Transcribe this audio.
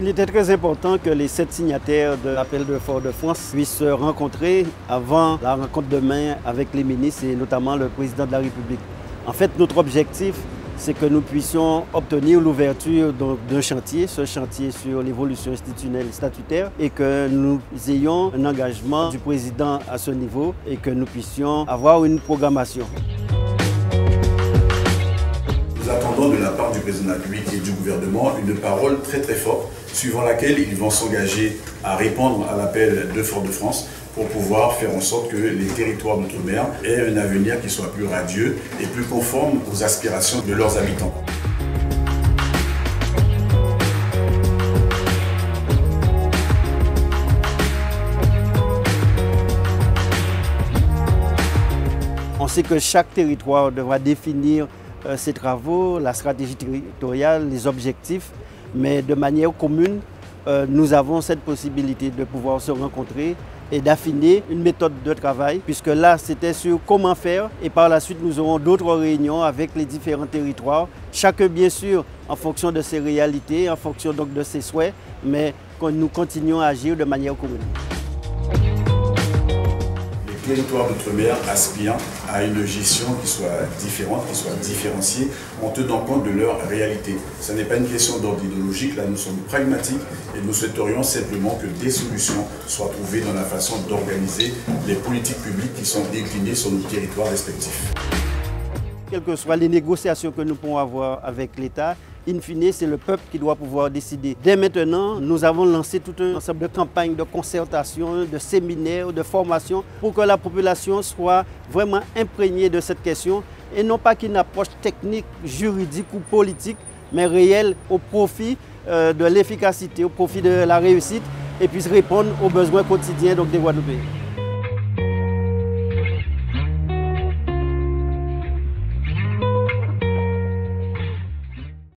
Il était très important que les 7 signataires de l'appel de Fort-de-France puissent se rencontrer avant la rencontre demain avec les ministres et notamment le président de la République. En fait, notre objectif, c'est que nous puissions obtenir l'ouverture d'un chantier, ce chantier sur l'évolution institutionnelle et statutaire, et que nous ayons un engagement du président à ce niveau et que nous puissions avoir une programmation. Nous attendons de la part du président de la République et du gouvernement une parole très forte, suivant laquelle ils vont s'engager à répondre à l'appel de Fort-de-France pour pouvoir faire en sorte que les territoires d'outre-mer aient un avenir qui soit plus radieux et plus conforme aux aspirations de leurs habitants. On sait que chaque territoire devra définir ses travaux, la stratégie territoriale, les objectifs, mais de manière commune, nous avons cette possibilité de pouvoir se rencontrer et d'affiner une méthode de travail, puisque là, c'était sur comment faire. Et par la suite, nous aurons d'autres réunions avec les différents territoires, chacun bien sûr en fonction de ses réalités, en fonction donc de ses souhaits, mais nous continuons à agir de manière commune. Les territoires d'outre-mer aspirent à une gestion qui soit différente, qui soit différenciée, en tenant compte de leur réalité. Ce n'est pas une question d'ordre idéologique, là nous sommes pragmatiques et nous souhaiterions simplement que des solutions soient trouvées dans la façon d'organiser les politiques publiques qui sont déclinées sur nos territoires respectifs. Quelles que soient les négociations que nous pouvons avoir avec l'État, in fine, c'est le peuple qui doit pouvoir décider. Dès maintenant, nous avons lancé tout un ensemble de campagnes de concertation, de séminaires, de formation pour que la population soit vraiment imprégnée de cette question et non pas qu'une approche technique, juridique ou politique, mais réelle au profit de l'efficacité, au profit de la réussite et puisse répondre aux besoins quotidiens des Guadeloupéens.